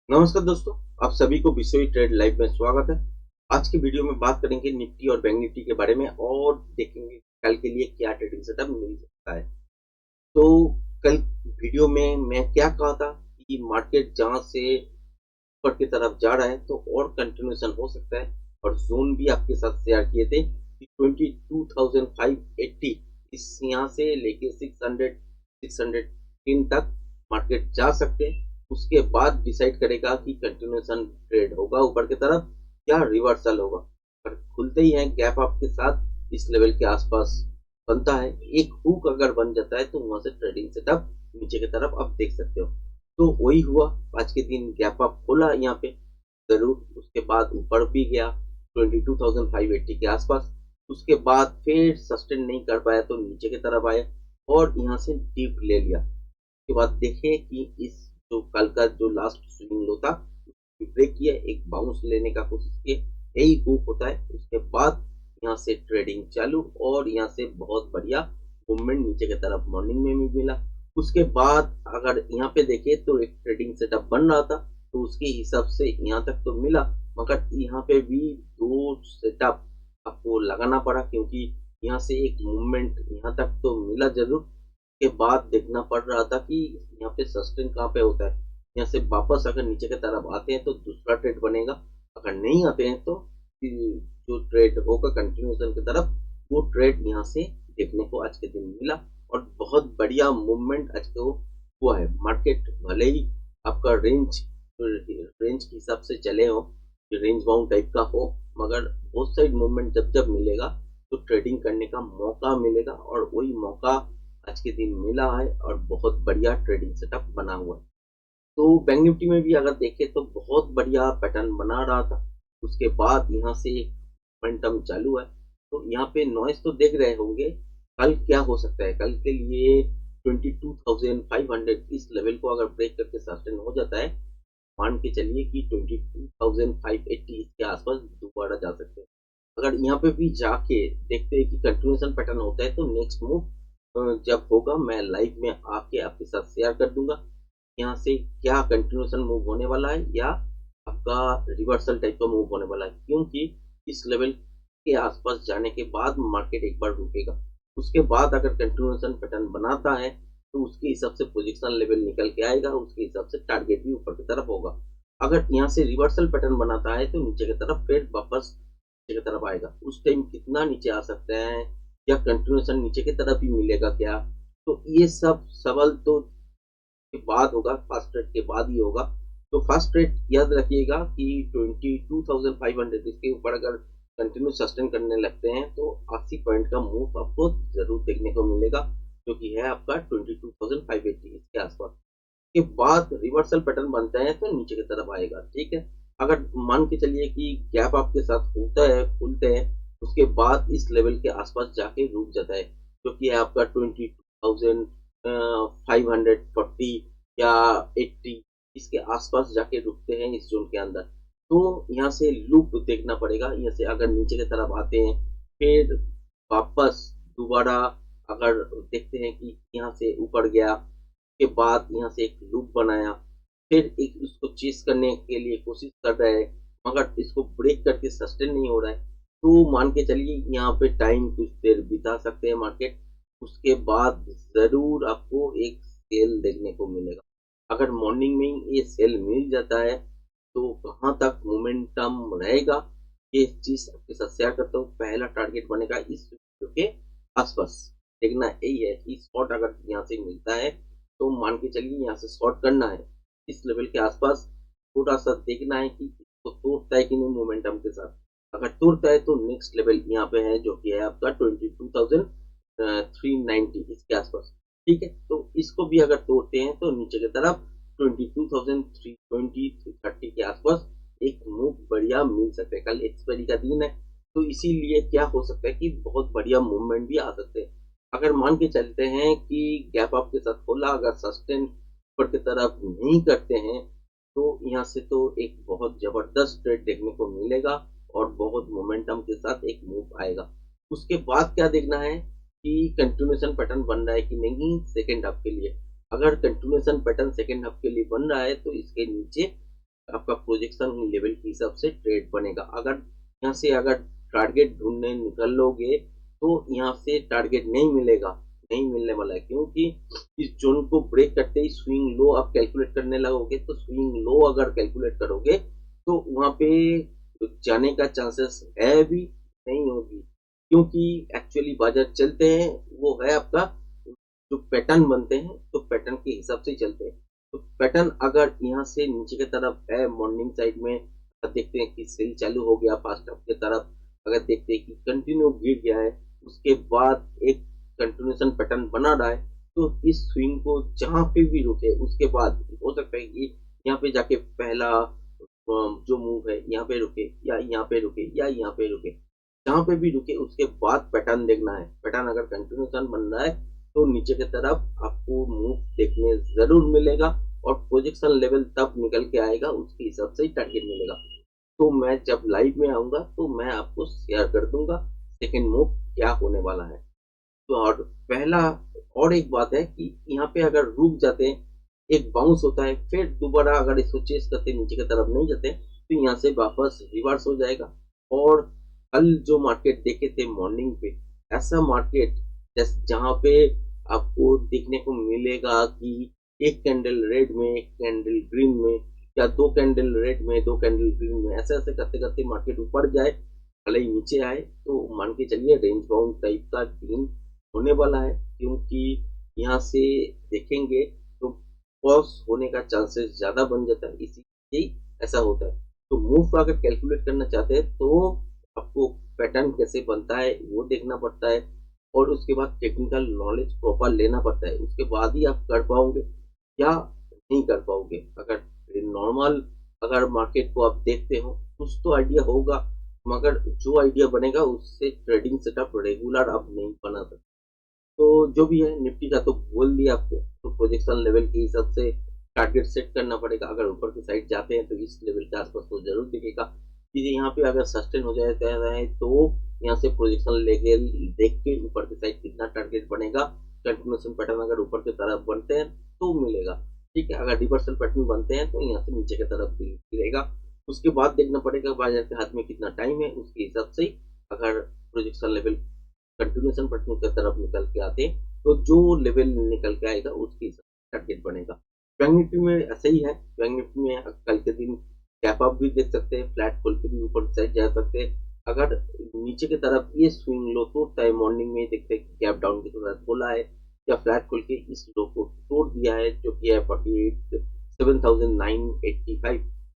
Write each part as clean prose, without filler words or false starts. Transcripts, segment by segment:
नमस्कार दोस्तों, आप सभी को विशोई ट्रेड लाइव में स्वागत है। आज की वीडियो में बात करेंगे निफ्टी और बैंक निफ्टी के बारे में और देखेंगे कल के लिए क्या ट्रेडिंग सेटअप मिल सकता है। तो कल वीडियो में मैं क्या कहा था कि मार्केट जहां से ऊपर की तरफ जा रहा है तो और कंटिन्यूएशन हो सकता है और जोन भी आपके साथ शेयर किए थे कि 22,580 इस यहाँ से लेके 610 तक मार्केट जा सकते हैं। उसके बाद डिसाइड करेगा कि कंटिन्यूएशन ट्रेड होगा ऊपर की तरफ या रिवर्सल होगा। पर खुलते ही है गैप आपके साथ इस लेवल के आसपास बनता है, एक हुक अगर बन जाता है तो वहां से ट्रेडिंग सेटअप नीचे की तरफ आप देख सकते हो। तो वही हुआ, आज के दिन गैप अप खोला यहाँ पे जरूर, उसके बाद ऊपर भी गया 22,580 के आसपास। उसके बाद फिर सस्टेन नहीं कर पाया तो नीचे की तरफ आया और यहाँ से डीप ले लिया। उसके बाद देखे कि इस जो कल का जो लास्ट स्विंग लो था ब्रेक किया, एक बाउंस लेने का कोशिश किया, यही हुक होता है। उसके बाद यहाँ से ट्रेडिंग चालू और यहाँ से बहुत बढ़िया मूवमेंट नीचे की तरफ मॉर्निंग में भी मिला। उसके बाद अगर यहाँ पे देखे तो एक ट्रेडिंग सेटअप बन रहा था तो उसके हिसाब से यहाँ तक तो मिला, मगर यहाँ पे भी दो सेटअप आपको लगाना पड़ा क्योंकि यहाँ से एक मूवमेंट यहाँ तक तो मिला जरूर। के बाद देखना पड़ रहा था कि यहाँ पे सस्टेन कहाँ पे होता है। यहाँ से वापस अगर नीचे की तरफ आते हैं तो दूसरा ट्रेड बनेगा, अगर नहीं आते हैं तो जो ट्रेड होगा कंटिन्यूएशन की तरफ वो ट्रेड यहाँ से देखने को आज के दिन मिला और बहुत बढ़िया मूवमेंट आज को हुआ है। मार्केट भले ही आपका रेंज रेंज के हिसाब से चले हो, रेंज बाउंड टाइप का हो, मगर बहुत साइड मूवमेंट जब जब मिलेगा तो ट्रेडिंग करने का मौका मिलेगा और वही मौका आज के दिन मिला है और बहुत बढ़िया ट्रेडिंग सेटअप बना हुआ है। तो बैंक निफ्टी में भी अगर देखें तो बहुत बढ़िया पैटर्न बना रहा था। उसके बाद यहाँ से एक मोमेंटम चालू है तो यहाँ पे नॉइस तो देख रहे होंगे। कल क्या हो सकता है, कल के लिए 22,500 इस लेवल को अगर ब्रेक करके सस्टेन हो जाता है, मान के चलिए कि 22,580 इसके आसपास दोबारा जा सकते हैं। अगर यहाँ पे भी जाके देखते हैं कि कंटिन्यूएशन पैटर्न होता है तो नेक्स्ट मूव जब होगा मैं लाइव में आके आपके साथ शेयर कर दूंगा। यहाँ से क्या कंटिन्यूएशन मूव होने वाला है या आपका रिवर्सल टाइप का मूव होने वाला है, क्योंकि इस लेवल के आसपास जाने के बाद मार्केट एक बार रुकेगा। उसके बाद अगर कंटिन्यूएशन पैटर्न बनाता है तो उसके हिसाब से पोजीशन लेवल निकल के आएगा, उसके हिसाब से टारगेट भी ऊपर की तरफ होगा। अगर यहाँ से रिवर्सल पैटर्न बनाता है तो नीचे की तरफ फिर वापस नीचे की तरफ आएगा। उस टाइम कितना नीचे आ सकते हैं या कंटिन्यूएशन नीचे की तरफ ही मिलेगा क्या, तो ये सब सवाल तो के बाद होगा, फास्ट रेट के बाद ही होगा। तो फास्ट रेट याद रखिएगा कि 22,500 इसके ऊपर अगर कंटिन्यू सस्टेन करने लगते हैं तो 80 पॉइंट का मूव आपको जरूर देखने को मिलेगा, जो कि है आपका 22,580 इसके आसपास। के बाद रिवर्सल पैटर्न बनता है तो नीचे की तरफ आएगा, ठीक है। अगर मान के चलिए कि गैप आपके साथ होता है, खुलते हैं, उसके बाद इस लेवल के आसपास जाके रुक जाता है, जो कि है आपका 22,540 या 80 इसके आसपास जाके रुकते हैं इस जोन के अंदर। तो यहाँ से लूप देखना पड़ेगा। यहाँ से अगर नीचे की तरफ आते हैं फिर वापस दोबारा अगर देखते हैं कि यहाँ से ऊपर गया के बाद यहाँ से एक लूप बनाया, फिर एक उसको चेस करने के लिए कोशिश कर रहा है, मगर इसको ब्रेक करके सस्टेन नहीं हो रहा है, तो मान के चलिए यहाँ पे टाइम कुछ देर बिता सकते हैं मार्केट। उसके बाद जरूर आपको एक सेल देखने को मिलेगा। अगर मॉर्निंग में ये सेल मिल जाता है तो कहाँ तक मोमेंटम रहेगा, ये चीज आपके साथ शेयर करता हूँ। पहला टारगेट बनेगा इस वीडियो के आसपास, देखना यही है कि स्पॉट अगर यहाँ से मिलता है तो मान के चलिए यहाँ से शॉर्ट करना है इस लेवल के आसपास। थोड़ा सा देखना है कि इसको तोड़ता है कि नहीं मोमेंटम के साथ। अगर तोड़ता है तो नेक्स्ट लेवल यहाँ पे है जो कि है आपका 22,390 इसके आसपास, ठीक है। तो इसको भी अगर तोड़ते हैं तो नीचे की तरफ 22,320 330 के आसपास एक मूव बढ़िया मिल सकता है। कल एक्सपायरी का दिन है तो इसीलिए क्या हो सकता है कि बहुत बढ़िया मूवमेंट भी आ सकते हैं। अगर मान के चलते हैं कि गैप अप के साथ खोला, अगर सस्टेन ऊपर की तरफ नहीं करते हैं तो यहाँ से तो एक बहुत जबरदस्त ट्रेड देखने को मिलेगा और बहुत मोमेंटम के साथ एक मूव आएगा। उसके बाद क्या देखना है कि कंटिन्यूएशन पैटर्न बन रहा है कि नहीं सेकेंड हाफ के लिए। अगर कंटिन्यूएशन पैटर्न सेकेंड हाफ के लिए बन रहा है तो इसके नीचे आपका प्रोजेक्शन लेवल के हिसाब से ट्रेड बनेगा। अगर यहाँ से अगर टारगेट ढूंढने निकल लोगे तो यहाँ से टारगेट नहीं मिलेगा, नहीं मिलने वाला है, क्योंकि इस जोन को ब्रेक करते ही स्विंग लो आप कैलकुलेट करने लगोगे। तो स्विंग लो अगर कैलकुलेट करोगे तो वहां पे जाने का चांसेस है भी नहीं होगी, क्योंकि एक्चुअली बाजार चलते हैं वो है आपका जो पैटर्न बनते हैं, तो पैटर्न के हिसाब से ही चलते हैं। तो पैटर्न अगर यहाँ से नीचे की तरफ है मॉर्निंग साइड में, देखते हैं कि सेल चालू हो गया फास्ट अप की तरफ, अगर देखते हैं कि कंटिन्यू गिर गया है, उसके बाद एक कंटिन्यूएशन पैटर्न बना रहा है, तो इस स्विंग को जहां पे भी रुके उसके बाद हो सकता है कि यहाँ पे जाके पहला जो मूव है यहाँ पे रुके या यहाँ पे रुके या यहाँ पे रुके, जहां पे भी रुके उसके बाद पैटर्न देखना है। पैटर्न अगर कंटिन्यूएशन बन रहा है तो नीचे की तरफ आपको मूव देखने जरूर मिलेगा, और प्रोजेक्शन लेवल तब निकल के आएगा, उसके हिसाब से ही टारगेट मिलेगा। तो मैं जब लाइव में आऊंगा तो मैं आपको शेयर कर दूंगा सेकेंड मूव क्या होने वाला है। तो और पहला और एक बात है कि यहाँ पे अगर रुक जाते हैं, एक बाउंस होता है, फिर दोबारा अगर इसको चेस करते नीचे की तरफ नहीं जाते तो यहाँ से वापस रिवर्स हो जाएगा। और कल जो मार्केट देखे थे मॉर्निंग पे, ऐसा मार्केट जहाँ पे आपको देखने को मिलेगा कि एक कैंडल रेड में, एक कैंडल ग्रीन में, या दो कैंडल रेड में, दो कैंडल ग्रीन में, ऐसे ऐसे करते करते मार्केट ऊपर जाए, भले ही नीचे आए, तो मान के चलिए रेंज बाउंड टाइप का दिन होने वाला है। क्योंकि यहाँ से देखेंगे तो पॉज होने का चांसेस ज्यादा बन जाता है, इसीलिए ऐसा होता है। तो मूव अगर कैलकुलेट करना चाहते हैं तो आपको पैटर्न कैसे बनता है वो देखना पड़ता है, और उसके बाद टेक्निकल नॉलेज प्रॉपर लेना पड़ता है, उसके बाद ही आप कर पाओगे या नहीं कर पाओगे। अगर नॉर्मल अगर मार्केट को आप देखते हो कुछ तो आइडिया होगा, मगर जो आइडिया बनेगा उससे ट्रेडिंग सेटअप रेगुलर आप नहीं बना सकते। तो जो भी है निफ्टी का तो बोल दिया आपको, तो प्रोजेक्शन लेवल के हिसाब से टारगेट सेट करना पड़ेगा। अगर ऊपर की साइड जाते हैं तो इस लेवल के आसपास तो जरूर दिखेगा। चीजें यहाँ पे अगर सस्टेन हो जाए तो यहाँ से प्रोजेक्शन लेवल देख के ऊपर की साइड कितना टारगेट बनेगा, कंटिन्यूएशन पैटर्न अगर ऊपर की तरफ बनते हैं तो मिलेगा, ठीक है। अगर रिवर्सल पैटर्न बनते हैं तो यहाँ से नीचे की तरफ गिरेगा। उसके बाद देखना पड़ेगा बाजार के हाथ में कितना टाइम है, उसके हिसाब से अगर प्रोजेक्शन लेवल कंटिन्यूएशन पैटर्न की तरफ निकल के आते हैं तो जो लेवल निकल के आएगा उसके हिसाब से टारगेट बनेगा। बैंक निफ्टी में ऐसा ही है। बैंक निफ्टी में कल के दिन गैप अप भी देख सकते हैं, फ्लैट खोल के भी ऊपर साइड जा सकते हैं। अगर नीचे की तरफ ये स्विंग लो तोड़ता है, मॉर्निंग में देखते हैं गैप डाउन की तरफ खोला है या फ्लैट खोल के इस लो को तोड़ दिया है जो कि है 47,985,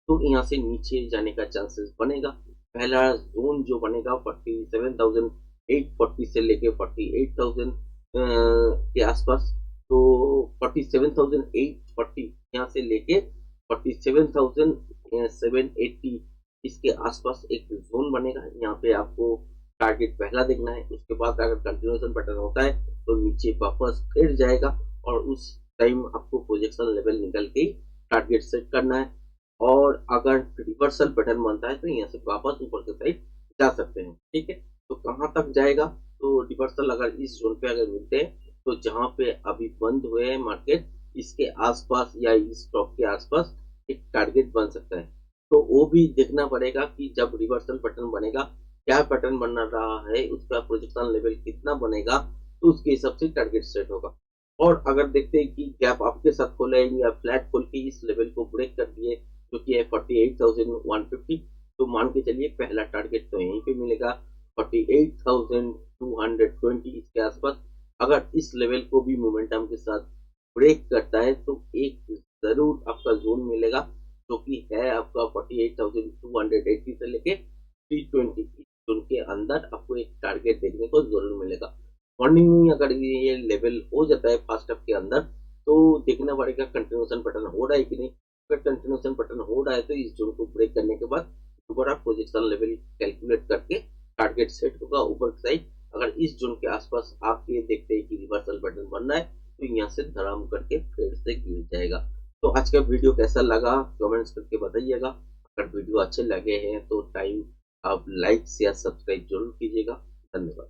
तो यहाँ से नीचे जाने का चांसेस बनेगा। पहला जोन जो बनेगा 47,840 से लेके 48,000 के आसपास, तो 47,840 यहाँ से लेके 47,780 इसके आसपास एक जोन बनेगा। यहाँ पे आपको टारगेट पहला देखना है, उसके बाद अगर कंटिन्यूएशन पैटर्न होता है तो नीचे वापस फिर जाएगा, और उस टाइम आपको प्रोजेक्शन लेवल निकल के टारगेट सेट करना है। और अगर रिवर्सल पैटर्न बनता है तो यहाँ से वापस ऊपर की साइड जा सकते हैं, ठीक है। तो कहाँ तक जाएगा, तो रिवर्सल अगर इस जोन पे अगर मिलते हैं तो जहां पे अभी बंद हुए हैं मार्केट इसके आसपास या इस स्टॉक के आसपास एक टारगेट बन सकता है। तो वो भी देखना पड़ेगा कि जब रिवर्सल पैटर्न बनेगा क्या पैटर्न बन रहा है, उसका प्रोजेक्शन लेवल कितना बनेगा, तो उसके हिसाब से टारगेट सेट होगा। और अगर देखते हैं कि गैप आपके साथ खोले या फ्लैट खोल के इस लेवल को ब्रेक कर दिए जो कि है 48,150, तो मान के चलिए पहला टारगेट तो यहीं पे मिलेगा 48,220 इसके आसपास। अगर इस लेवल को भी मोमेंटम के साथ ब्रेक करता है तो एक जरूर आपका जोन मिलेगा जो कि है आपका 48,280 से लेके 320, जोन के अंदर आपको एक टारगेट देखने को जरूर मिलेगा। मॉर्निंग में अगर ये लेवल हो जाता है फास्ट अप के अंदर तो देखना पड़ेगा कंटिन्यूएशन पैटर्न हो रहा है कि नहीं। अगर कंटिन्यूएशन पैटर्न हो रहा है तो इस जोन को ब्रेक करने के बाद दोबारा प्रोजेक्शन लेवल कैलकुलेट करके टारगेट सेट होगा ऊपर की साइड। अगर इस जोन के आसपास आपके देखते हैं कि रिवर्सल पैटर्न बन रहा है तो यहाँ से धड़ाम करके फिर से गिर जाएगा। तो आज का वीडियो कैसा लगा कमेंट्स करके बताइएगा। अगर वीडियो अच्छे लगे हैं तो टाइम आप लाइक शेयर सब्सक्राइब जरूर कीजिएगा। धन्यवाद।